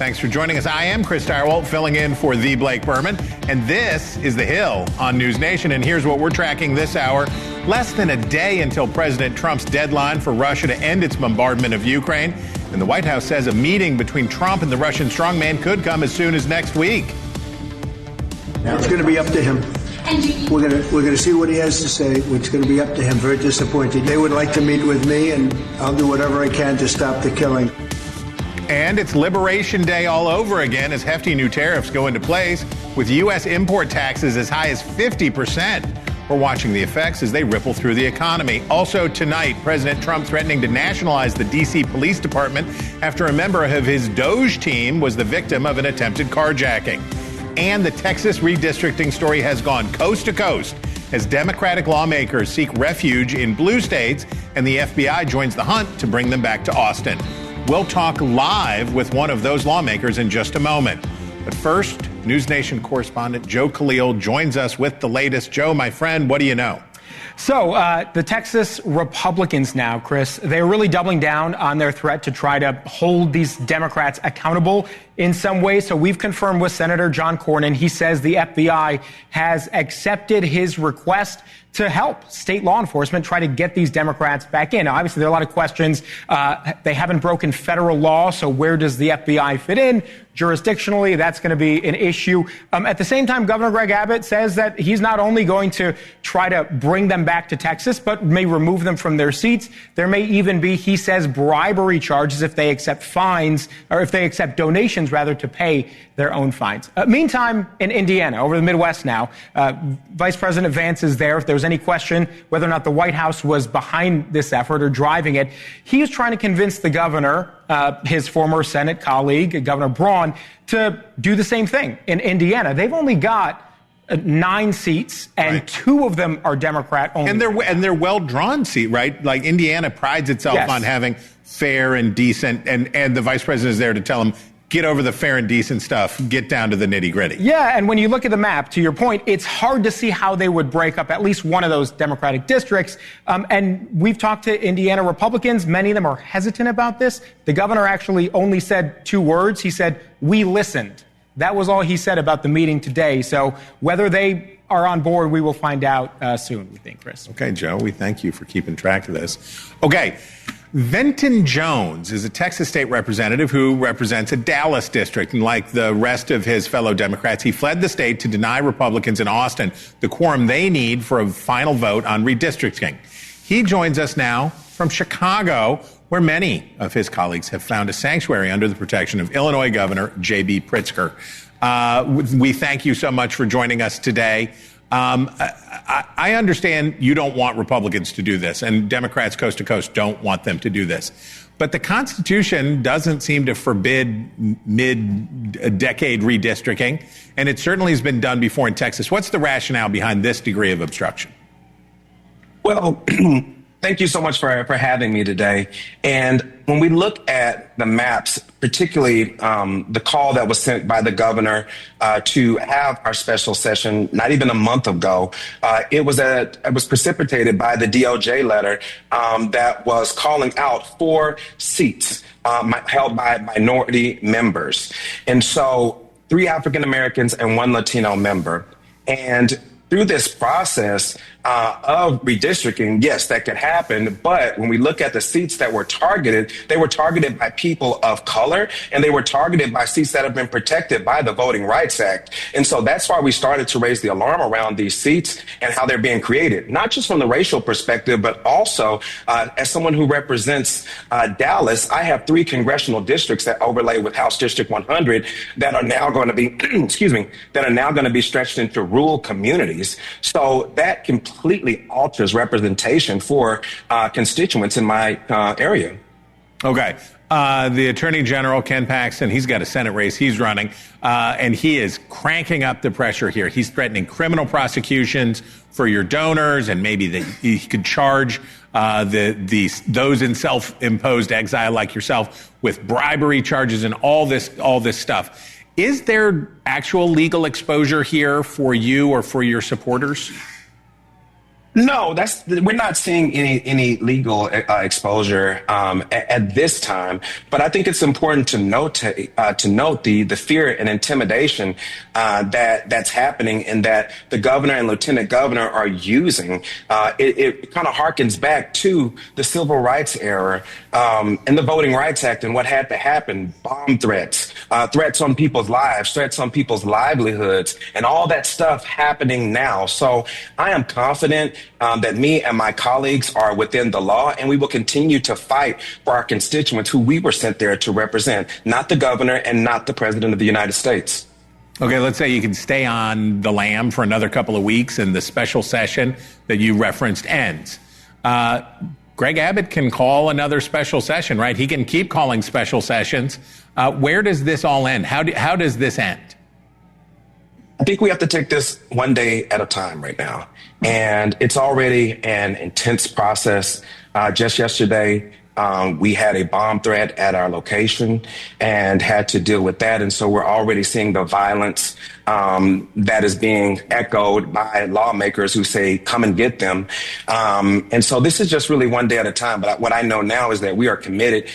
Thanks for joining us. I am Chris Tyrewalt, filling in for the Blake Berman, and this is The Hill on NewsNation. And here's what we're tracking this hour. Less than a day until President Trump's deadline for Russia to end its bombardment of Ukraine. And the White House says a meeting between Trump and the Russian strongman could come as soon as next week. Now it's going to be up to him. We're going to see what he has to say. It's going to be up to him. Very disappointed. They would like to meet with me, and I'll do whatever I can to stop the killing. And it's Liberation Day all over again as hefty new tariffs go into place, with U.S. import taxes as high as 50%. We're watching the effects as they ripple through the economy. Also tonight, President Trump threatening to nationalize the D.C. Police Department after a member of his Doge team was the victim of an attempted carjacking. And the Texas redistricting story has gone coast to coast as Democratic lawmakers seek refuge in blue states and the FBI joins the hunt to bring them back to Austin. We'll talk live with one of those lawmakers in just a moment. But first, NewsNation correspondent Joe Khalil joins us with the latest. Joe, my friend, what do you know? So the Texas Republicans now, Chris, they're really doubling down on their threat to try to hold these Democrats accountable in some way. So we've confirmed with Senator John Cornyn. He says the FBI has accepted his request to help state law enforcement try to get these Democrats back in. Now, obviously, there are a lot of questions. They haven't broken federal law, so where does the FBI fit in? Jurisdictionally, that's going to be an issue. At the same time, Governor Greg Abbott says that he's not only going to try to bring them back to Texas, but may remove them from their seats. There may even be, he says, bribery charges if they accept fines, or if they accept donations, rather, to pay their own fines. Meantime, in Indiana, over the Midwest now, Vice President Vance is there. If there was any question whether or not the White House was behind this effort or driving it, he was trying to convince the governor, his former Senate colleague, Governor Braun, to do the same thing in Indiana. They've only got 9 seats, and right. 2 of them are Democrat only. And they're well-drawn seats, right? Like Indiana prides itself on having fair and decent, and the vice president is there to tell them, get over the fair and decent stuff, get down to the nitty-gritty. Yeah, and when you look at the map, to your point, it's hard to see how they would break up at least one of those Democratic districts. And we've talked to Indiana Republicans. Many of them are hesitant about this. The governor actually only said 2 words. He said, "We listened." That was all he said about the meeting today. So whether they are on board, we will find out soon, we think, Chris. Okay, Joe, we thank you for keeping track of this. Okay. Venton Jones is a Texas state representative who represents a Dallas district. And like the rest of his fellow Democrats, he fled the state to deny Republicans in Austin the quorum they need for a final vote on redistricting. He joins us now from Chicago, where many of his colleagues have found a sanctuary under the protection of Illinois Governor J.B. Pritzker. We thank you so much for joining us today. I understand you don't want Republicans to do this, and Democrats coast to coast don't want them to do this. But the Constitution doesn't seem to forbid mid-decade redistricting, and it certainly has been done before in Texas. What's the rationale behind this degree of obstruction? Well, thank you so much for having me today. And when we look at the maps, particularly the call that was sent by the governor to have our special session not even a month ago, it was precipitated by the DOJ letter that was calling out 4 seats held by minority members. And so 3 African Americans and 1 Latino member. And through this process of redistricting, yes, that could happen. But when we look at the seats that were targeted, they were targeted by people of color, and they were targeted by seats that have been protected by the Voting Rights Act. And so that's why we started to raise the alarm around these seats and how they're being created, not just from the racial perspective, but also as someone who represents Dallas, I have 3 congressional districts that overlay with House District 100 that are now going to be, that are now going to be stretched into rural communities. So that completely alters representation for constituents in my area. Okay. The Attorney General, Ken Paxton, he's got a Senate race he's running, and he is cranking up the pressure here. He's threatening criminal prosecutions for your donors, and maybe that he could charge those in self-imposed exile like yourself with bribery charges and all this stuff. Is there actual legal exposure here for you or for your supporters? No, we're not seeing any legal exposure at this time. But I think it's important to note the fear and intimidation that's happening, and that the governor and lieutenant governor are using. It kind of harkens back to the civil rights era and the Voting Rights Act and what had to happen: bomb threats, threats on people's lives, threats on people's livelihoods, and all that stuff happening now. So I am confident that me and my colleagues are within the law, and we will continue to fight for our constituents who we were sent there to represent, not the governor and not the president of the United States. Okay, let's say you can stay on the lam for another couple of weeks and the special session that you referenced ends. Greg Abbott can call another special session, right? He can keep calling special sessions. Where does this all end? How does this end? I think we have to take this one day at a time right now. And it's already an intense process. Just yesterday, we had a bomb threat at our location and had to deal with that. And so we're already seeing the violence that is being echoed by lawmakers who say, come and get them. And so this is just really one day at a time. But what I know now is that we are committed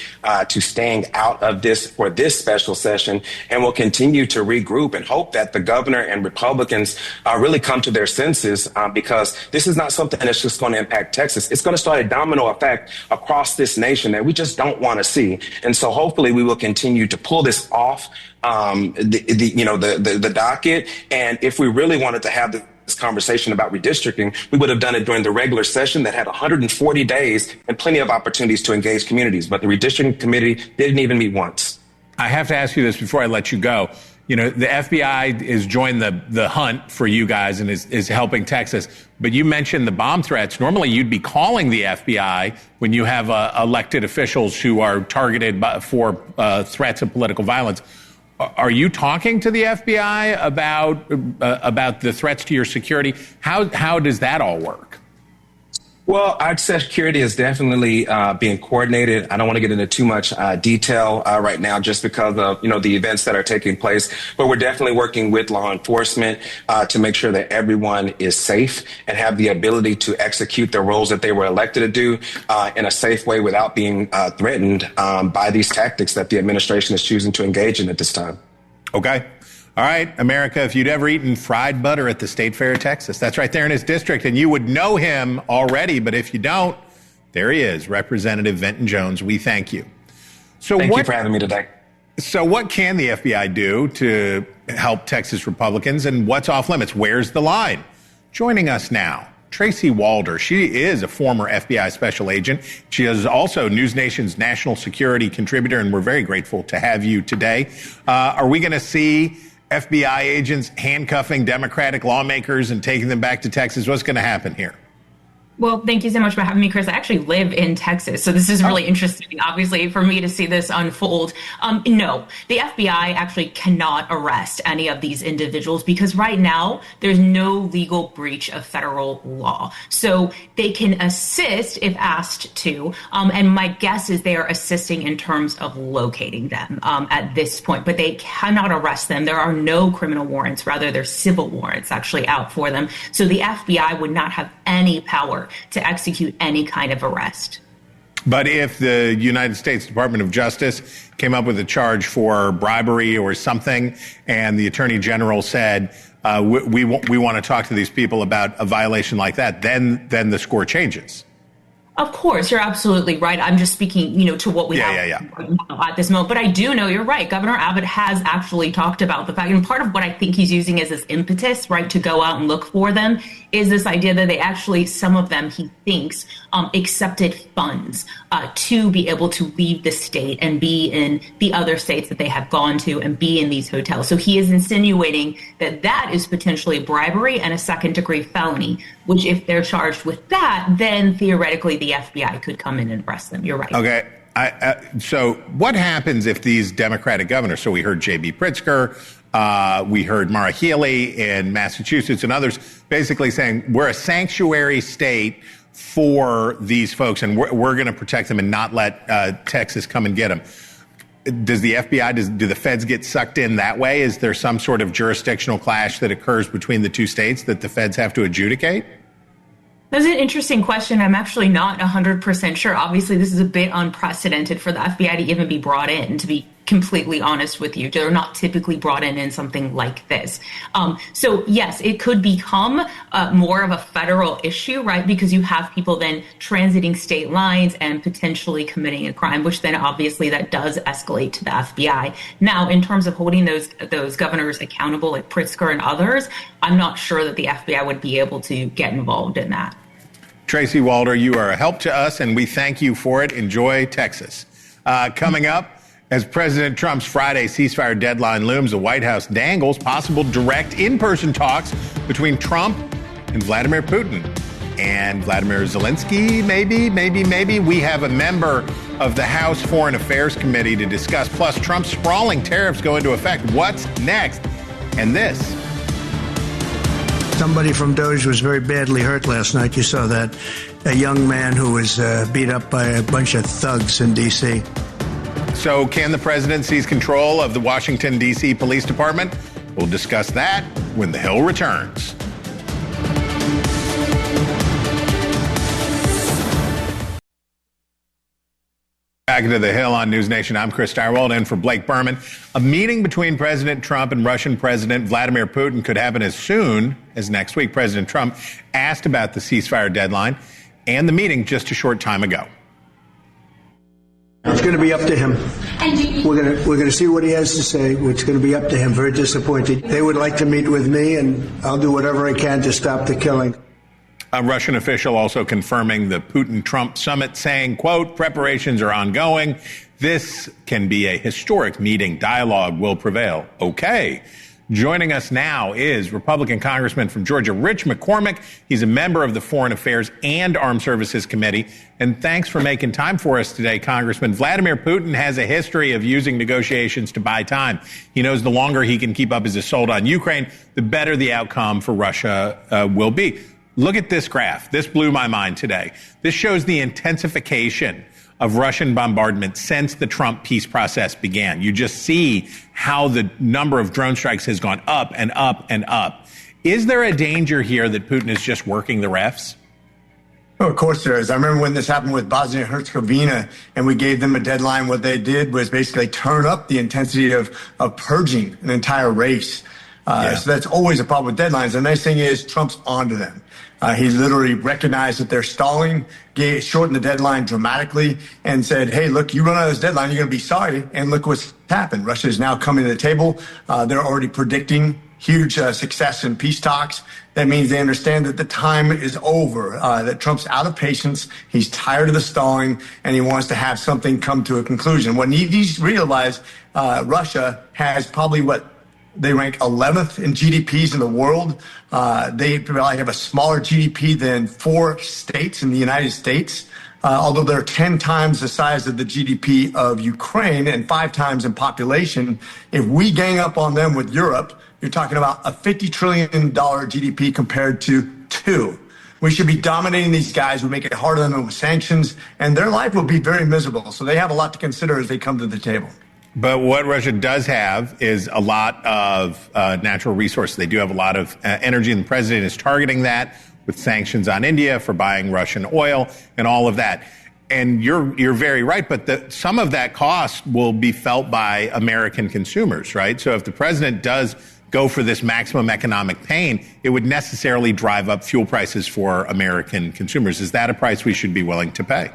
to staying out of this for this special session, and we'll continue to regroup and hope that the governor and Republicans really come to their senses, because this is not something that's just going to impact Texas. It's going to start a domino effect across this nation that we just don't want to see. And so hopefully we will continue to pull this off the docket. And if we really wanted to have this conversation about redistricting, we would have done it during the regular session that had 140 days and plenty of opportunities to engage communities. But the redistricting committee didn't even meet once. I have to ask you this before I let you go. You know, the FBI has joined the hunt for you guys and is helping Texas. But you mentioned the bomb threats. Normally, you'd be calling the FBI when you have elected officials who are targeted for threats of political violence. Are you talking to the FBI about the threats to your security? How does that all work? Well, our security is definitely being coordinated. I don't want to get into too much detail right now, just because of the events that are taking place. But we're definitely working with law enforcement to make sure that everyone is safe and have the ability to execute their roles that they were elected to do in a safe way without being threatened by these tactics that the administration is choosing to engage in at this time. Okay. All right, America, if you'd ever eaten fried butter at the State Fair of Texas, that's right there in his district, and you would know him already. But if you don't, there he is, Representative Venton Jones. We thank you. Thank you for having me today. So what can the FBI do to help Texas Republicans, and what's off limits? Where's the line? Joining us now, Tracy Walder. She is a former FBI special agent. She is also NewsNation's national security contributor, and we're very grateful to have you today. Are we going to see FBI agents handcuffing Democratic lawmakers and taking them back to Texas? What's going to happen here? Well, thank you so much for having me, Chris. I actually live in Texas, so this is really interesting, obviously, for me to see this unfold. No, the FBI actually cannot arrest any of these individuals because right now there's no legal breach of federal law. So they can assist if asked to, and my guess is they are assisting in terms of locating them at this point, but they cannot arrest them. There are no criminal warrants, rather there's civil warrants actually out for them. So the FBI would not have any power to execute any kind of arrest. But if the United States Department of Justice came up with a charge for bribery or something, and the Attorney General said, we want to talk to these people about a violation like that, then the score changes. Of course, you're absolutely right. I'm just speaking, to what we have right now at this moment. But I do know you're right. Governor Abbott has actually talked about the fact, and part of what I think he's using as his impetus, right, to go out and look for them is this idea that they actually, some of them, he thinks, accepted funds to be able to leave the state and be in the other states that they have gone to and be in these hotels. So he is insinuating that that is potentially bribery and a second-degree felony, which if they're charged with that, then theoretically the FBI could come in and arrest them. You're right. Okay. So what happens if these Democratic governors, so we heard J.B. Pritzker, we heard Maura Healey in Massachusetts and others basically saying we're a sanctuary state for these folks and we're going to protect them and not let Texas come and get them. Does the FBI, do the feds get sucked in that way? Is there some sort of jurisdictional clash that occurs between the two states that the feds have to adjudicate? That's an interesting question. I'm actually not 100% sure. Obviously, this is a bit unprecedented for the FBI to even be brought in, to be completely honest with you. They're not typically brought in something like this. So, yes, it could become more of a federal issue, right? Because you have people then transiting state lines and potentially committing a crime, which then obviously that does escalate to the FBI. Now, in terms of holding those governors accountable, like Pritzker and others, I'm not sure that the FBI would be able to get involved in that. Tracy Walder, you are a help to us, and we thank you for it. Enjoy Texas. Coming up, as President Trump's Friday ceasefire deadline looms, the White House dangles possible direct in-person talks between Trump and Vladimir Putin. And Vladimir Zelensky, maybe. We have a member of the House Foreign Affairs Committee to discuss. Plus, Trump's sprawling tariffs go into effect. What's next? And this. Somebody from Doge was very badly hurt last night. You saw that. A young man who was beat up by a bunch of thugs in D.C. So can the president seize control of the Washington, D.C. Police Department? We'll discuss that when The Hill returns. Back into The Hill on NewsNation. I'm Chris Steigerwald in for Blake Berman. A meeting between President Trump and Russian President Vladimir Putin could happen as soon as next week. President Trump asked about the ceasefire deadline and the meeting just a short time ago. It's going to be up to him. We're going to see what he has to say. It's going to be up to him. Very disappointed. They would like to meet with me, and I'll do whatever I can to stop the killing. A Russian official also confirming the Putin-Trump summit, saying, quote, preparations are ongoing. This can be a historic meeting. Dialogue will prevail. Okay. Joining us now is Republican Congressman from Georgia, Rich McCormick. He's a member of the Foreign Affairs and Armed Services Committee. And thanks for making time for us today, Congressman. Vladimir Putin has a history of using negotiations to buy time. He knows the longer he can keep up his assault on Ukraine, the better the outcome for Russia will be. Look at this graph. This blew my mind today. This shows the intensification of Russian bombardment since the Trump peace process began. You just see how the number of drone strikes has gone up and up and up. Is there a danger here that Putin is just working the refs? Oh, of course there is. I remember when this happened with Bosnia and Herzegovina and we gave them a deadline. What they did was basically turn up the intensity of purging an entire race. So that's always a problem with deadlines. The nice thing is Trump's onto them. He literally recognized that they're stalling, shortened the deadline dramatically, and said, hey, look, you run out of this deadline, you're going to be sorry. And look what's happened. Russia is now coming to the table. They're already predicting huge success in peace talks. That means they understand that the time is over, that Trump's out of patience. He's tired of the stalling, and he wants to have something come to a conclusion. What he needs to realize, Russia has probably they rank 11th in GDPs in the world. They probably have a smaller GDP than 4 states in the United States, although they're 10 times the size of the GDP of Ukraine and 5 times in population. If we gang up on them with Europe, you're talking about a $50 trillion GDP compared to 2. We should be dominating these guys. We make it harder on them with sanctions, and their life will be very miserable. So they have a lot to consider as they come to the table. But what Russia does have is a lot of natural resources. They do have a lot of energy, and the president is targeting that with sanctions on India for buying Russian oil and all of that. And you're very right, but some of that cost will be felt by American consumers, right? So if the president does go for this maximum economic pain, it would necessarily drive up fuel prices for American consumers. Is that a price we should be willing to pay?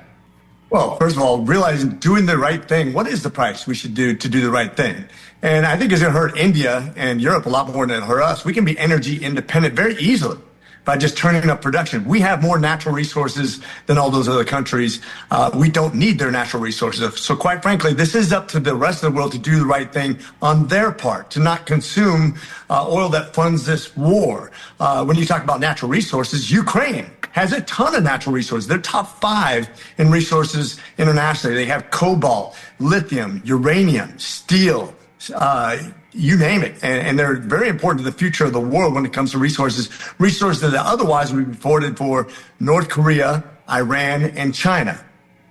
Well, first of all, realizing doing the right thing, what is the price we should do to do the right thing? And I think it's going to hurt India and Europe a lot more than it hurt us. We can be energy independent very easily by just turning up production. We have more natural resources than all those other countries. We don't need their natural resources. So quite frankly, this is up to the rest of the world to do the right thing on their part, to not consume oil that funds this war. When you talk about natural resources, Ukraine has a ton of natural resources. They're top 5 in resources internationally. They have cobalt, lithium, uranium, steel, you name it. And they're very important to the future of the world when it comes to resources that otherwise would be afforded for North Korea, Iran, and China.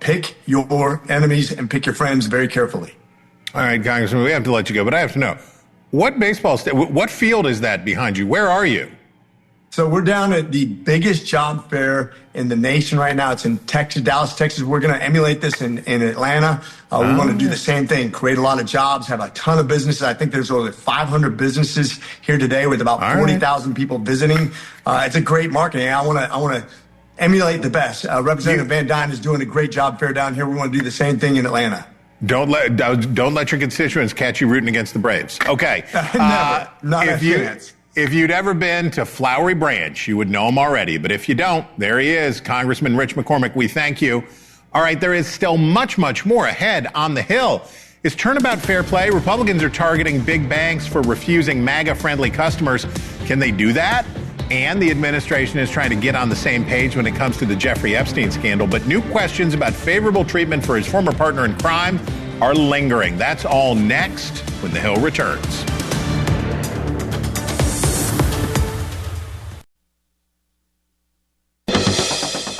Pick your enemies and pick your friends very carefully. All right, Congressman, we have to let you go, but I have to know, what field is that behind you? Where are you? So we're down at the biggest job fair in the nation right now. It's in Texas, Dallas, Texas. We're going to emulate this in Atlanta. We want to do the same thing, create a lot of jobs, have a ton of businesses. I think there's over 500 businesses here today with about 40,000 people visiting. It's a great marketing. I want to emulate the best. Representative Van Dyne is doing a great job fair down here. We want to do the same thing in Atlanta. Don't let your constituents catch you rooting against the Braves. Okay. Never. Not a chance. If you'd ever been to Flowery Branch, you would know him already. But if you don't, there he is, Congressman Rich McCormick. We thank you. All right, there is still much, much more ahead on the Hill. Is turnabout fair play? Republicans are targeting big banks for refusing MAGA-friendly customers. Can they do that? And the administration is trying to get on the same page when it comes to the Jeffrey Epstein scandal. But new questions about favorable treatment for his former partner in crime are lingering. That's all next when the Hill returns.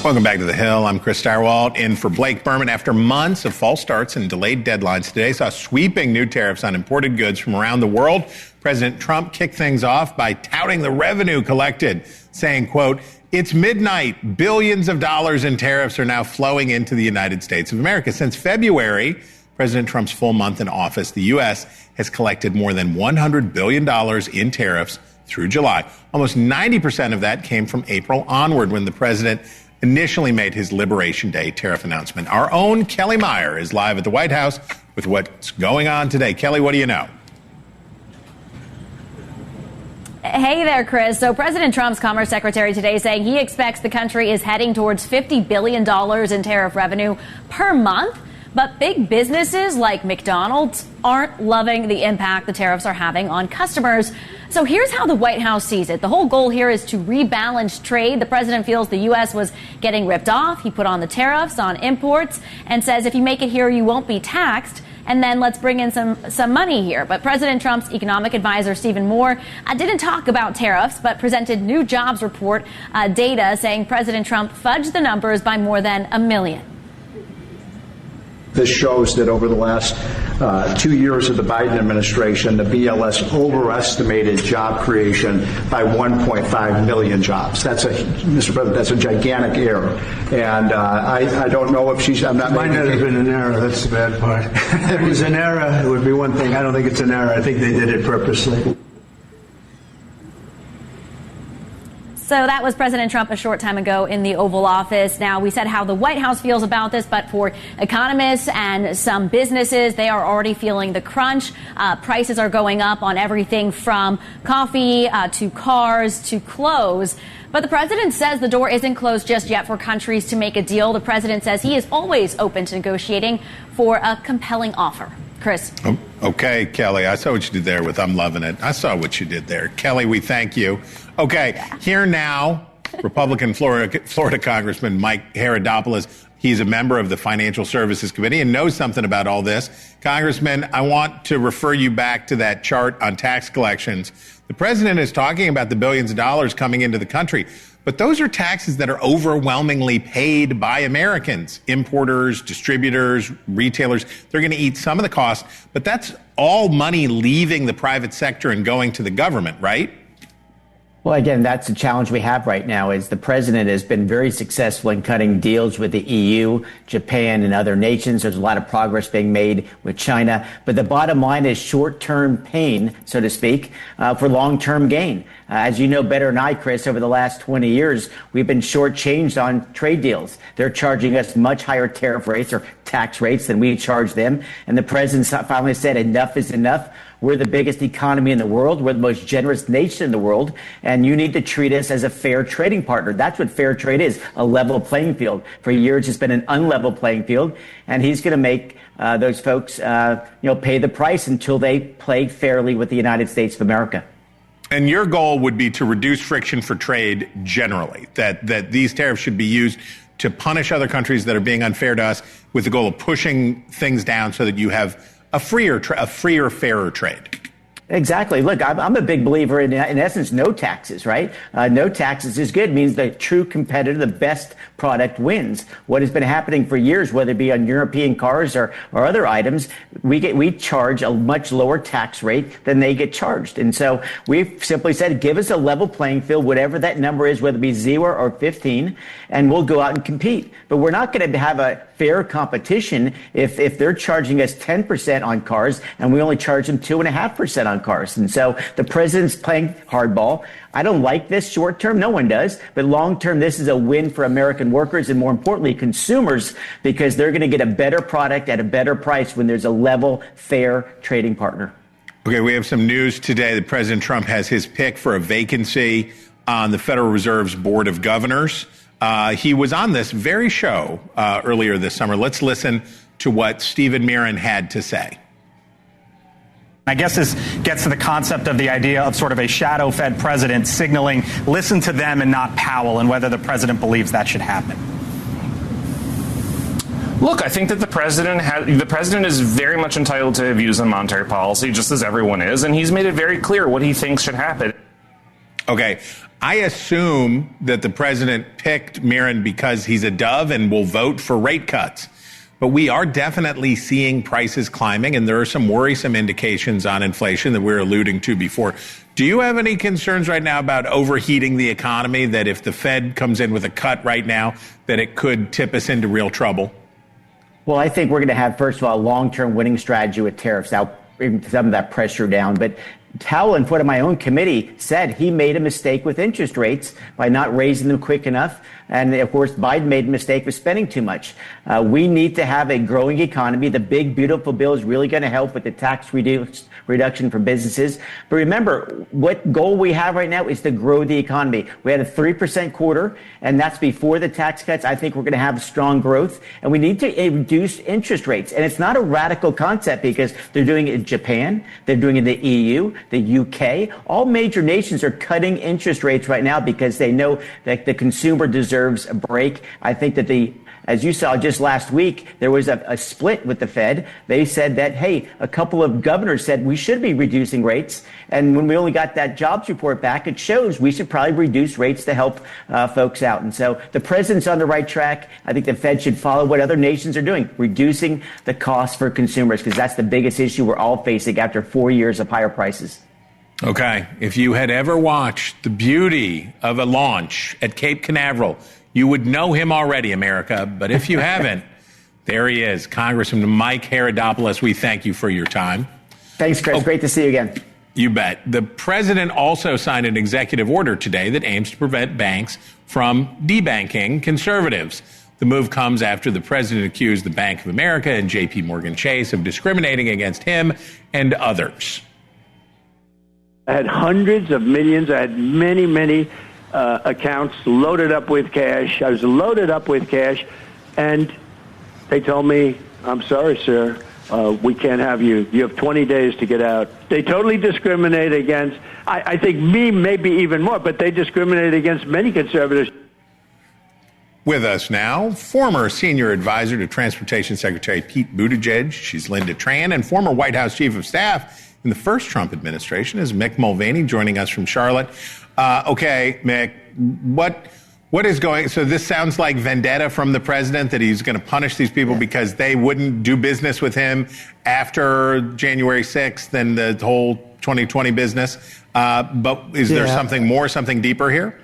Welcome back to The Hill. I'm Chris Stirewalt, in for Blake Berman. After months of false starts and delayed deadlines, today saw sweeping new tariffs on imported goods from around the world. President Trump kicked things off by touting the revenue collected, saying, quote, "It's midnight. Billions of dollars in tariffs are now flowing into the United States of America." Since February, President Trump's full month in office, the U.S. has collected more than $100 billion in tariffs through July. Almost 90% of that came from April onward, when the president initially made his Liberation Day tariff announcement. Our own Kelly Meyer is live at the White House with what's going on today. Kelly, what do you know? Hey there, Chris. So President Trump's Commerce Secretary today saying he expects the country is heading towards $50 billion in tariff revenue per month. But big businesses like McDonald's aren't loving the impact the tariffs are having on customers. So here's how the White House sees it. The whole goal here is to rebalance trade. The president feels the U.S. was getting ripped off. He put on the tariffs on imports and says if you make it here, you won't be taxed. And then let's bring in some money here. But President Trump's economic advisor, Stephen Moore, didn't talk about tariffs, but presented new jobs report data saying President Trump fudged the numbers by more than 1 million. This shows that over the last 2 years of the Biden administration, the BLS overestimated job creation by 1.5 million jobs. That's Mr. President, that's a gigantic error. And I don't know if she's, I'm not. Might not have been an error. That's the bad part. If it was an error, it would be one thing. I don't think it's an error. I think they did it purposely. So that was President Trump a short time ago in the Oval Office. Now, we said how the White House feels about this, but for economists and some businesses, they are already feeling the crunch. Prices are going up on everything from coffee to cars to clothes. But the president says the door isn't closed just yet for countries to make a deal. The president says he is always open to negotiating for a compelling offer. Chris. Okay, Kelly, I saw what you did there with I'm loving it. I saw what you did there. Kelly, we thank you. Okay, here now, Republican Florida Congressman Mike Herodopoulos. He's a member of the Financial Services Committee and knows something about all this. Congressman, I want to refer you back to that chart on tax collections. The president is talking about the billions of dollars coming into the country, but those are taxes that are overwhelmingly paid by Americans, importers, distributors, retailers. They're going to eat some of the cost, but that's all money leaving the private sector and going to the government, right? Well, again, that's the challenge we have right now is the president has been very successful in cutting deals with the EU, Japan, and other nations. There's a lot of progress being made with China. But the bottom line is short-term pain, so to speak, for long-term gain. As you know better than I, Chris, over the last 20 years, we've been shortchanged on trade deals. They're charging us much higher tariff rates or tax rates than we charge them. And the president finally said enough is enough. We're the biggest economy in the world. We're the most generous nation in the world. And you need to treat us as a fair trading partner. That's what fair trade is, a level playing field. For years, it's been an unlevel playing field. And he's going to make those folks, pay the price until they play fairly with the United States of America. And your goal would be to reduce friction for trade generally, that these tariffs should be used to punish other countries that are being unfair to us with the goal of pushing things down so that you have a freer, fairer trade. Exactly. Look, I'm a big believer in essence, no taxes, right? No taxes is good. It means the true competitor, the best product wins. What has been happening for years, whether it be on European cars or other items, we charge a much lower tax rate than they get charged. And so we've simply said, give us a level playing field, whatever that number is, whether it be 0 or 15, and we'll go out and compete. But we're not going to have a fair competition if they're charging us 10% on cars and we only charge them 2.5% on cars. And so the president's playing hardball. I don't like this short term. No one does. But long term, this is a win for American workers and, more importantly, consumers, because they're going to get a better product at a better price when there's a level, fair trading partner. Okay, we have some news today that President Trump has his pick for a vacancy on the Federal Reserve's Board of Governors. He was on this very show earlier this summer. Let's listen to what Stephen Miran had to say. I guess this gets to the concept of the idea of sort of a shadow Fed president signaling, listen to them and not Powell, and whether the president believes that should happen. Look, I think that the president is very much entitled to views on monetary policy, just as everyone is, and he's made it very clear what he thinks should happen. Okay. I assume that the president picked Miran because he's a dove and will vote for rate cuts. But we are definitely seeing prices climbing, and there are some worrisome indications on inflation that we're alluding to before. Do you have any concerns right now about overheating the economy, that if the Fed comes in with a cut right now, that it could tip us into real trouble? Well, I think we're going to have, first of all, a long-term winning strategy with tariffs. That'll bring some of that pressure down. But Powell, in front of my own committee, said he made a mistake with interest rates by not raising them quick enough. And, of course, Biden made a mistake with spending too much. We need to have a growing economy. The big, beautiful bill is really going to help with the tax reduction for businesses. But remember, what goal we have right now is to grow the economy. We had a 3% quarter, and that's before the tax cuts. I think we're going to have strong growth, and we need to reduce interest rates. And it's not a radical concept, because they're doing it in Japan, they're doing it in the EU, the UK. All major nations are cutting interest rates right now because they know that the consumer deserves a break. I think that as you saw just last week, there was a split with the Fed. They said that, hey, a couple of governors said we should be reducing rates. And when we only got that jobs report back, it shows we should probably reduce rates to help folks out. And so the president's on the right track. I think the Fed should follow what other nations are doing, reducing the cost for consumers, because that's the biggest issue we're all facing after 4 years of higher prices. Okay. If you had ever watched the beauty of a launch at Cape Canaveral, you would know him already, America. But if you haven't, there he is, Congressman Mike Herodopoulos. We thank you for your time. Thanks, Chris. Great to see you again. You bet. The president also signed an executive order today that aims to prevent banks from debanking conservatives. The move comes after the president accused the Bank of America and J.P. Morgan Chase of discriminating against him and others. I had hundreds of millions. I had many accounts loaded up with cash. I was loaded up with cash, and they told me, I'm sorry, sir, we can't have you. You have 20 days to get out. They totally discriminate against, I think me maybe even more, but they discriminate against many conservatives. With us now, former senior advisor to Transportation Secretary Pete Buttigieg. She's Linda Tran, and former White House Chief of Staff in the first Trump administration is Mick Mulvaney, joining us from Charlotte. Okay, Mick, what is going? So this sounds like vendetta from the president, that he's going to punish these people because they wouldn't do business with him after January 6th and the whole 2020 business. But is there something more, something deeper here?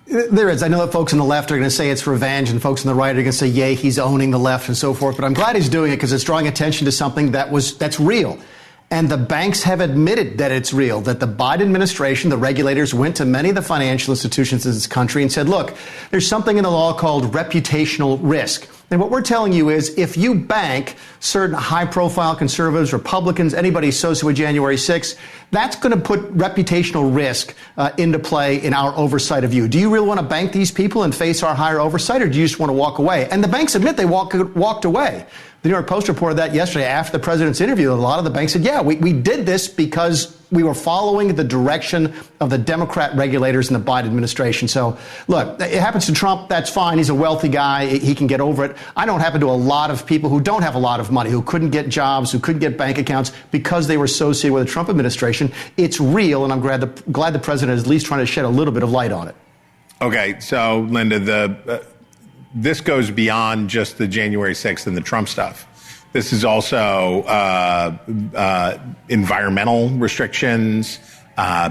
There is. I know that folks on the left are going to say it's revenge, and folks on the right are going to say, yay, he's owning the left and so forth. But I'm glad he's doing it because it's drawing attention to something that's real. And the banks have admitted that it's real, that the Biden administration, the regulators, went to many of the financial institutions in this country and said, look, there's something in the law called reputational risk. And what we're telling you is if you bank certain high-profile conservatives, Republicans, anybody associated with January 6th, that's going to put reputational risk into play in our oversight of you. Do you really want to bank these people and face our higher oversight, or do you just want to walk away? And the banks admit they walked away. The New York Post reported that yesterday after the president's interview. A lot of the banks said, yeah, we did this because We were following the direction of the Democrat regulators in the Biden administration. So, look, it happens to Trump. That's fine. He's a wealthy guy. He can get over it. I know it happened to a lot of people who don't have a lot of money, who couldn't get jobs, who couldn't get bank accounts because they were associated with the Trump administration. It's real, and I'm glad the president is at least trying to shed a little bit of light on it. Okay, so, Linda, this goes beyond just the January 6th and the Trump stuff. This is also environmental restrictions,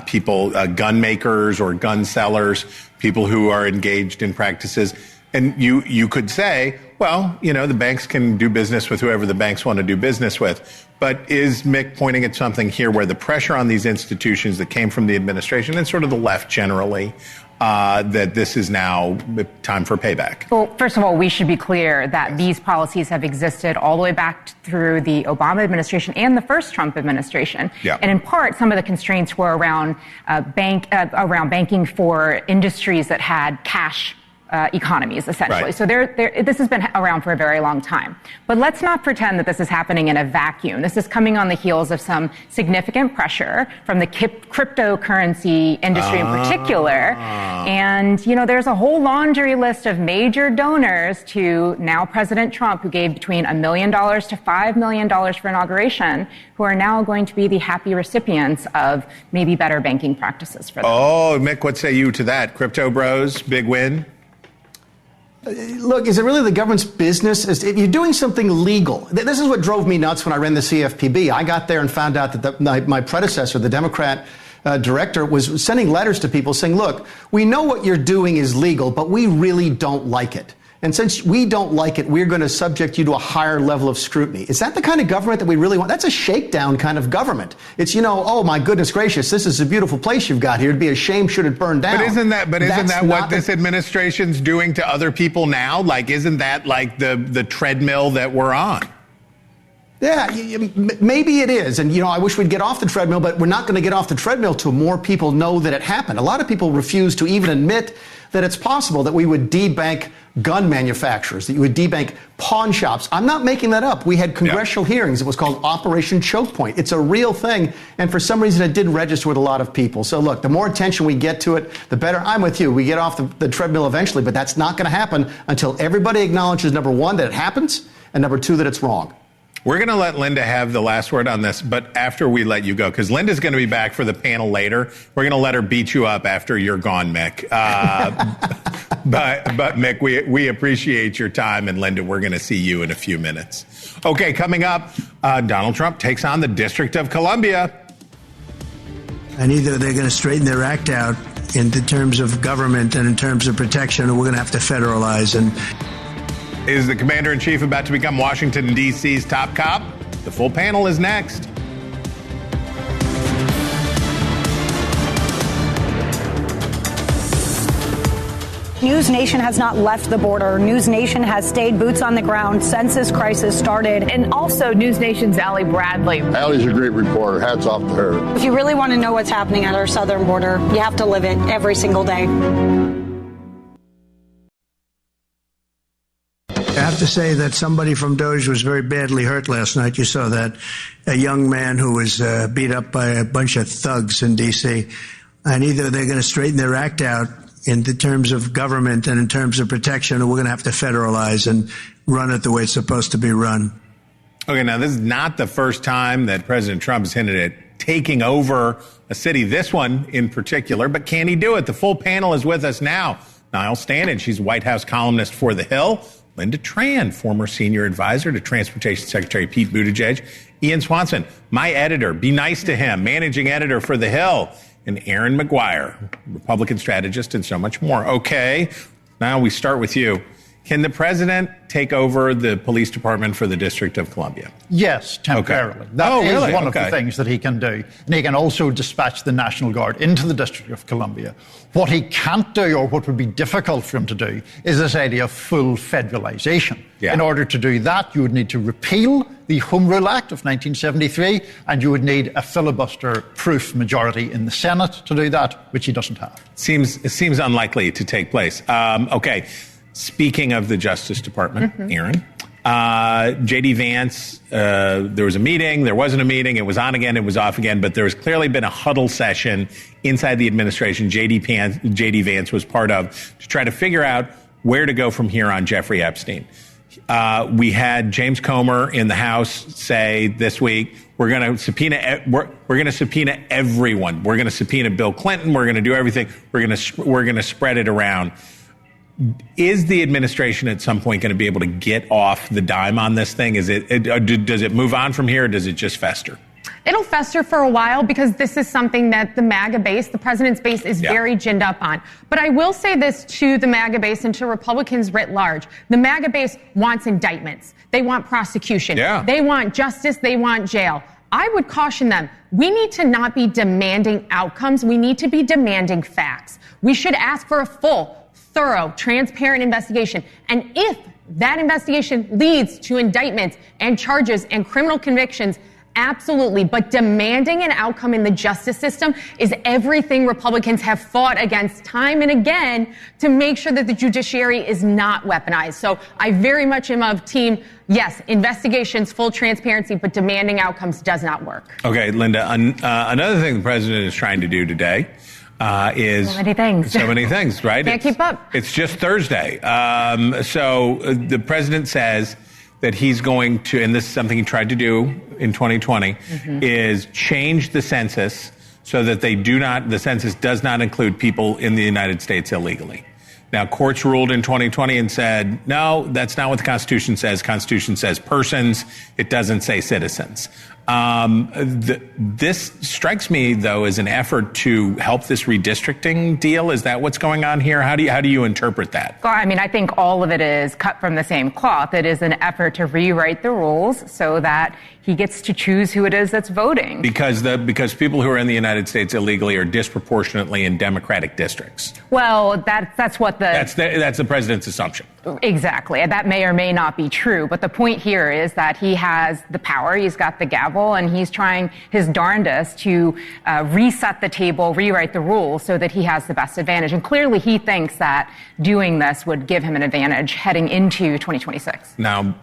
people, gun makers or gun sellers, people who are engaged in practices. And you could say, well, the banks can do business with whoever the banks want to do business with. But is Mick pointing at something here where the pressure on these institutions that came from the administration and sort of the left generally, that this is now time for payback? Well, first of all, we should be clear that these policies have existed all the way back through the Obama administration and the first Trump administration. Yeah. And in part, some of the constraints were around banking for industries that had cash economies, essentially. Right. So this has been around for a very long time. But let's not pretend that this is happening in a vacuum. This is coming on the heels of some significant pressure from the cryptocurrency industry in particular. And, there's a whole laundry list of major donors to now President Trump, who gave between $1 million to $5 million for inauguration, who are now going to be the happy recipients of maybe better banking practices for them. Oh, Mick, what say you to that? Crypto bros, big win? Look, is it really the government's business? If you're doing something legal, this is what drove me nuts when I ran the CFPB. I got there and found out that my predecessor, the Democrat director, was sending letters to people saying, look, we know what you're doing is legal, but we really don't like it. And since we don't like it, we're going to subject you to a higher level of scrutiny. Is that the kind of government that we really want? That's a shakedown kind of government. It's, oh, my goodness gracious, this is a beautiful place you've got here. It'd be a shame should it burn down. But isn't that what this administration's doing to other people now? Like, isn't that like the treadmill that we're on? Yeah, maybe it is. And, I wish we'd get off the treadmill, but we're not going to get off the treadmill till more people know that it happened. A lot of people refuse to even admit that it's possible that we would debank gun manufacturers, that you would debank pawn shops. I'm not making that up. We had congressional hearings. It was called Operation Choke Point. It's a real thing. And for some reason, it did register with a lot of people. So look, the more attention we get to it, the better. I'm with you. We get off the treadmill eventually, but that's not going to happen until everybody acknowledges, number one, that it happens, and number two, that it's wrong. We're going to let Linda have the last word on this, but after we let you go, because Linda's going to be back for the panel later. We're going to let her beat you up after you're gone, Mick. But Mick, we appreciate your time, and Linda, we're going to see you in a few minutes. Okay, coming up, Donald Trump takes on the District of Columbia. And either they're going to straighten their act out in terms of government and in terms of protection, or we're going to have to federalize. And is the commander-in-chief about to become Washington, D.C.'s top cop? The full panel is next. NewsNation has not left the border. NewsNation has stayed boots on the ground since this crisis started. And also NewsNation's Allie Bradley. Allie's a great reporter. Hats off to her. If you really want to know what's happening at our southern border, you have to live it every single day. I have to say that somebody from Doge was very badly hurt last night. You saw that. A young man who was beat up by a bunch of thugs in D.C. And either they're going to straighten their act out in terms of government and in terms of protection, or we're going to have to federalize and run it the way it's supposed to be run. Okay, now this is not the first time that President Trump has hinted at taking over a city, this one in particular, but can he do it? The full panel is with us now. Niall Stanton, she's White House columnist for The Hill. Linda Tran, former senior advisor to Transportation Secretary Pete Buttigieg. Ian Swanson, my editor, be nice to him, managing editor for The Hill. And Aaron McGuire, Republican strategist, and so much more. Okay, now we start with you. Can the president take over the police department for the District of Columbia? Yes, temporarily. Okay. That is one of the things that he can do. And he can also dispatch the National Guard into the District of Columbia. What he can't do, or what would be difficult for him to do, is this idea of full federalization. Yeah. In order to do that, you would need to repeal the Home Rule Act of 1973, and you would need a filibuster-proof majority in the Senate to do that, which he doesn't have. It seems unlikely to take place. Okay. Speaking of the Justice Department, Aaron, J.D. Vance, there was a meeting, there wasn't a meeting, it was on again, it was off again, but there has clearly been a huddle session inside the administration J.D. Vance was part of to try to figure out where to go from here on Jeffrey Epstein. We had James Comer in the House say this week, we're going to subpoena everyone. We're going to subpoena Bill Clinton. We're going to do everything. We're going to spread it around. Is the administration at some point going to be able to get off the dime on this thing? Does it move on from here, or does it just fester? It'll fester for a while because this is something that the MAGA base, the president's base, is very ginned up on. But I will say this to the MAGA base and to Republicans writ large. The MAGA base wants indictments. They want prosecution. They want justice. They want jail. I would caution them. We need to not be demanding outcomes. We need to be demanding facts. We should ask for a full, thorough, transparent investigation. And if that investigation leads to indictments and charges and criminal convictions, absolutely. But demanding an outcome in the justice system is everything Republicans have fought against time and again to make sure that the judiciary is not weaponized. So I very much am of team, yes, investigations, full transparency, but demanding outcomes does not work. Okay, Linda, another thing the president is trying to do today is so many things, right? Can't keep up. It's just Thursday. So the president says that he's going to, and this is something he tried to do in 2020, is change the census so that the census does not include people in the United States illegally. Now, courts ruled in 2020 and said, no, that's not what the Constitution says. Constitution says persons. It doesn't say citizens. This strikes me, though, as an effort to help this redistricting deal. Is that what's going on here? How do you interpret that? Well, I mean, I think all of it is cut from the same cloth. It is an effort to rewrite the rules so that he gets to choose who it is that's voting. Because people who are in the United States illegally are disproportionately in Democratic districts. Well, that's the president's assumption. Exactly. And that may or may not be true. But the point here is that he has the power, he's got the gavel, and he's trying his darndest to reset the table, rewrite the rules so that he has the best advantage. And clearly he thinks that doing this would give him an advantage heading into 2026. Now,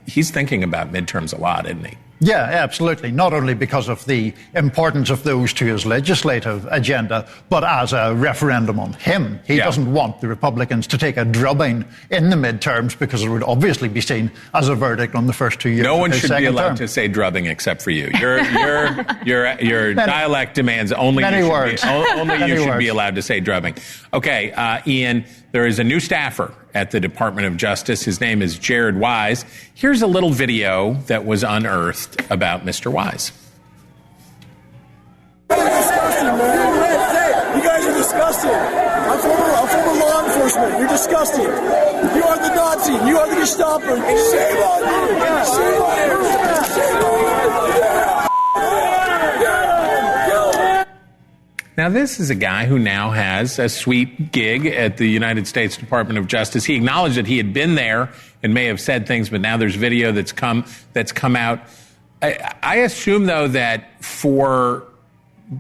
he's thinking about midterms a lot, isn't he? Yeah, absolutely. Not only because of the importance of those to his legislative agenda, but as a referendum on him. He doesn't want the Republicans to take a drubbing in the midterms because it would obviously be seen as a verdict on the first 2 years. No one of his should be second allowed term. to say drubbing except for you. Your dialect demands only you should be allowed to say drubbing. Okay, Ian, there is a new staffer at the Department of Justice. His name is Jared Wise. Here's a little video that was unearthed about Mr. Wise. You guys are disgusting. I'm former law enforcement. You're disgusting. You are the Nazi. You are the Gestapo. Shame on you. Shame on you. Shame on you. Now, this is a guy who now has a sweet gig at the United States Department of Justice. He acknowledged that he had been there and may have said things, but now there's video that's come out. I assume, though, that for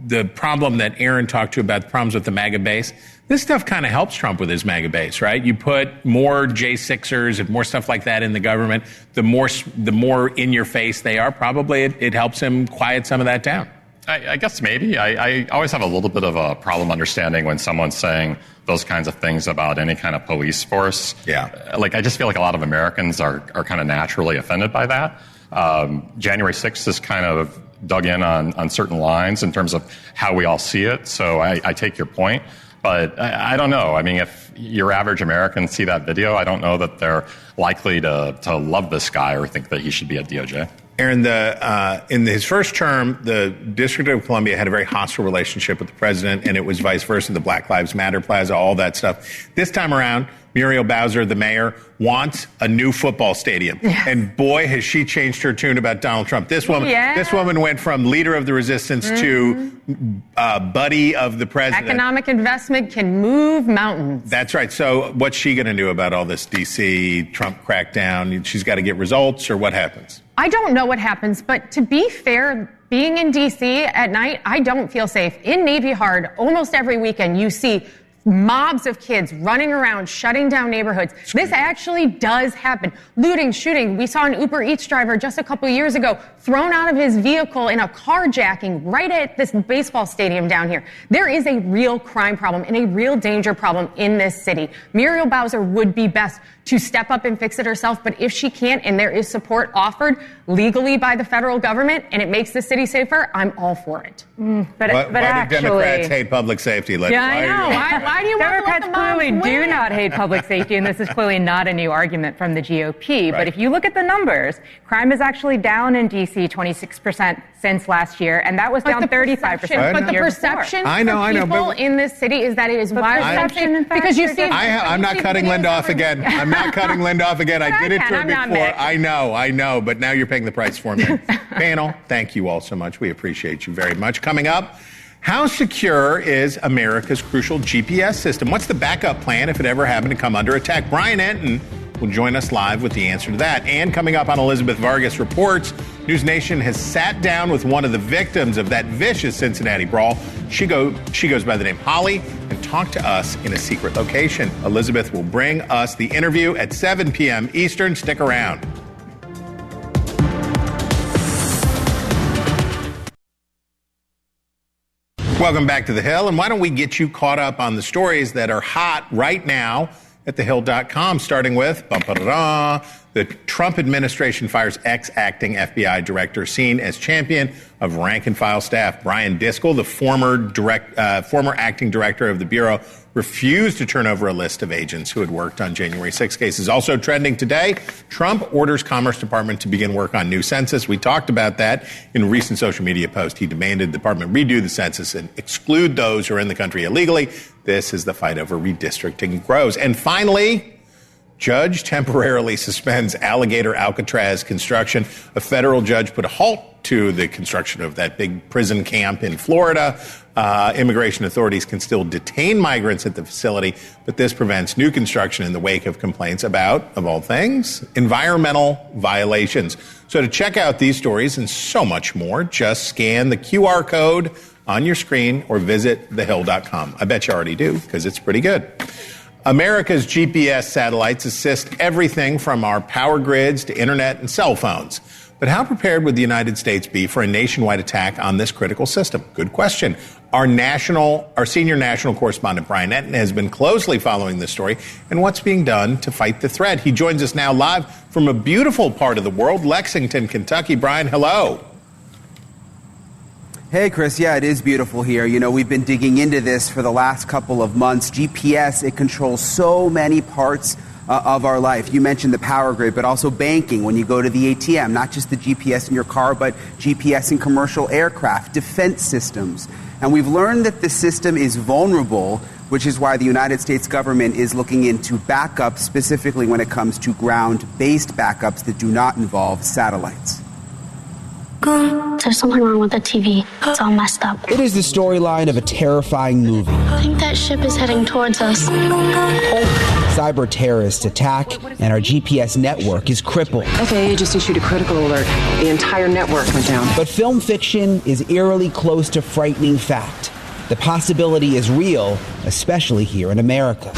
the problem that Aaron talked to about the problems with the MAGA base, this stuff kind of helps Trump with his MAGA base, right? You put more J6ers and more stuff like that in the government, the more in your face they are, probably it helps him quiet some of that down. I guess maybe. I always have a little bit of a problem understanding when someone's saying those kinds of things about any kind of police force. Yeah. Like, I just feel like a lot of Americans are kind of naturally offended by that. January 6th is kind of dug in on certain lines in terms of how we all see it. So I take your point. But I don't know. I mean, if your average Americans see that video, I don't know that they're likely to love this guy or think that he should be at DOJ. Aaron, in his first term, the District of Columbia had a very hostile relationship with the president, and it was vice versa. The Black Lives Matter Plaza, all that stuff. This time around, Muriel Bowser, the mayor, wants a new football stadium. Yes. And boy, has she changed her tune about Donald Trump. This woman went from leader of the resistance to buddy of the president. Economic investment can move mountains. That's right. So what's she going to do about all this D.C. Trump crackdown? She's got to get results, or what happens? I don't know what happens, but to be fair, being in D.C. at night, I don't feel safe. In Navy Yard, almost every weekend, you see mobs of kids running around, shutting down neighborhoods. This actually does happen. Looting, shooting. We saw an Uber Eats driver just a couple years ago thrown out of his vehicle in a carjacking right at this baseball stadium down here. There is a real crime problem and a real danger problem in this city. Muriel Bowser would be best to step up and fix it herself, but if she can't and there is support offered legally by the federal government and it makes the city safer, I'm all for it. Why do Democrats hate public safety? I know. Why do you Democrats clearly do not hate public safety, and this is clearly not a new argument from the GOP. Right. But if you look at the numbers, crime is actually down in D.C. 26% since last year, and that was down 35%. But the perception for people in this city is that it is wildly because you see. I'm not cutting Linda off again. I'm not cutting Linda off again. I did it to her before. I know, but now you're paying the price for me. Panel, thank you all so much. We appreciate you very much. Coming up, how secure is America's crucial GPS system? What's the backup plan if it ever happened to come under attack? Brian Enton will join us live with the answer to that. And coming up on Elizabeth Vargas Reports, NewsNation has sat down with one of the victims of that vicious Cincinnati brawl. She goes by the name Holly and talked to us in a secret location. Elizabeth will bring us the interview at 7 p.m. Eastern. Stick around. Welcome back to The Hill, and why don't we get you caught up on the stories that are hot right now at thehill.com, starting with the Trump administration fires ex-acting FBI director seen as champion of rank-and-file staff. Brian Driscoll, the former acting director of the Bureau, refused to turn over a list of agents who had worked on January 6 cases. Also trending today, Trump orders Commerce Department to begin work on new census. We talked about that in a recent social media post. He demanded the department redo the census and exclude those who are in the country illegally. This is the fight over redistricting grows. And finally, judge temporarily suspends Alligator Alcatraz construction. A federal judge put a halt to the construction of that big prison camp in Florida. Immigration authorities can still detain migrants at the facility, but this prevents new construction in the wake of complaints about, of all things, environmental violations. So to check out these stories and so much more, just scan the QR code on your screen or visit thehill.com. I bet you already do, because it's pretty good. America's GPS satellites assist everything from our power grids to internet and cell phones. But how prepared would the United States be for a nationwide attack on this critical system? Good question. Our senior national correspondent, Brian Enton, has been closely following this story and what's being done to fight the threat. He joins us now live from a beautiful part of the world, Lexington, Kentucky. Brian, hello. Hey, Chris. Yeah, it is beautiful here. You know, we've been digging into this for the last couple of months. GPS, it controls so many parts of our life. You mentioned the power grid, but also banking when you go to the ATM, not just the GPS in your car, but GPS in commercial aircraft, defense systems. And we've learned that the system is vulnerable, which is why the United States government is looking into backups, specifically when it comes to ground-based backups that do not involve satellites. There's something wrong with the TV. It's all messed up. It is the storyline of a terrifying movie. I think that ship is heading towards us. Cyber terrorists attack, and our GPS network is crippled. FAA just issued a critical alert. The entire network went down. But film fiction is eerily close to frightening fact. The possibility is real, especially here in America.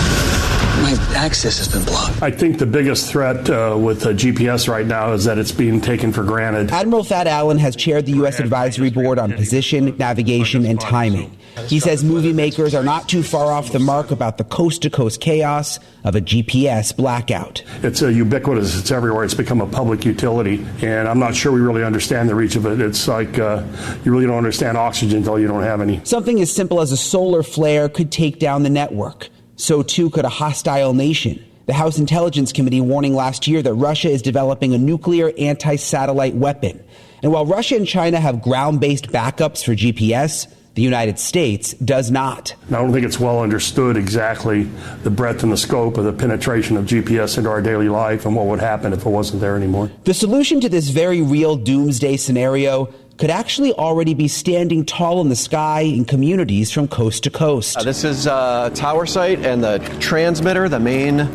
My access has been blocked. I think the biggest threat with GPS right now is that it's being taken for granted. Admiral Thad Allen has chaired the U.S. Advisory Board on Position, Navigation, and Timing. He says movie makers are not too far off the mark about the coast-to-coast chaos of a GPS blackout. It's ubiquitous. It's everywhere. It's become a public utility, and I'm not sure we really understand the reach of it. It's like you really don't understand oxygen until you don't have any. Something as simple as a solar flare could take down the network. So too could a hostile nation. The House Intelligence Committee warning last year that Russia is developing a nuclear anti-satellite weapon. And while Russia and China have ground-based backups for GPS, the United States does not. I don't think it's well understood exactly the breadth and the scope of the penetration of GPS into our daily life and what would happen if it wasn't there anymore. The solution to this very real doomsday scenario could actually already be standing tall in the sky in communities from coast to coast. This is a tower site and the transmitter, the main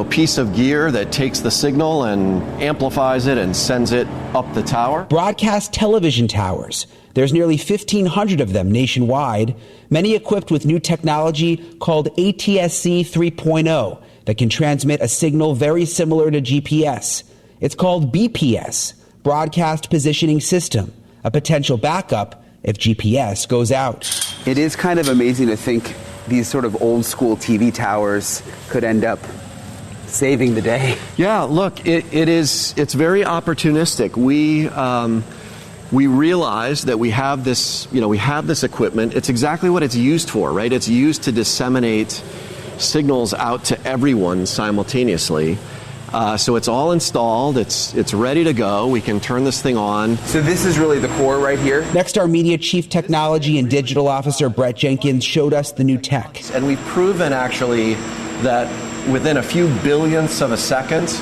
piece of gear that takes the signal and amplifies it and sends it up the tower. Broadcast television towers. There's nearly 1,500 of them nationwide, many equipped with new technology called ATSC 3.0 that can transmit a signal very similar to GPS. It's called BPS, Broadcast Positioning System, a potential backup if GPS goes out. It is kind of amazing to think these sort of old school TV towers could end up saving the day. Yeah, look, it's very opportunistic. We realize that we have this equipment. It's exactly what it's used for, right? It's used to disseminate signals out to everyone simultaneously. So it's all installed. It's ready to go. We can turn this thing on. So this is really the core right here. Next, our media chief technology and digital officer, Brett Jenkins, showed us the new tech. And we've proven actually that within a few billionths of a second,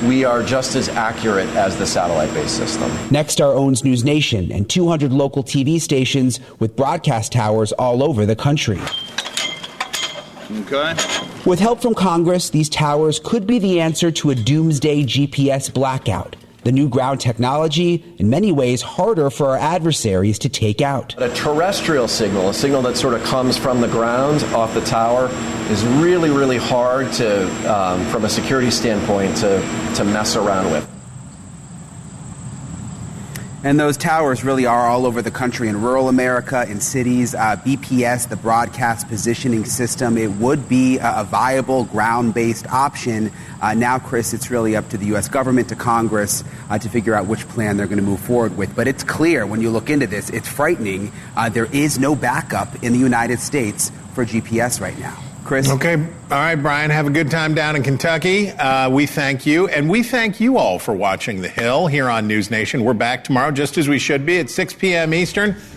we are just as accurate as the satellite-based system. Next, our owns NewsNation and 200 local TV stations with broadcast towers all over the country. Okay. With help from Congress, these towers could be the answer to a doomsday GPS blackout. The new ground technology, in many ways, harder for our adversaries to take out. A terrestrial signal, a signal that sort of comes from the ground off the tower, is really, really hard to, from a security standpoint, to mess around with. And those towers really are all over the country, in rural America, in cities. BPS, the Broadcast Positioning System, it would be a viable ground-based option. Now, Chris, it's really up to the U.S. government, to Congress, to figure out which plan they're going to move forward with. But it's clear when you look into this, it's frightening. There is no backup in the United States for GPS right now. Chris? Okay. All right, Brian, have a good time down in Kentucky. We thank you, and we thank you all for watching The Hill here on NewsNation. We're back tomorrow, just as we should be, at 6 p.m. Eastern.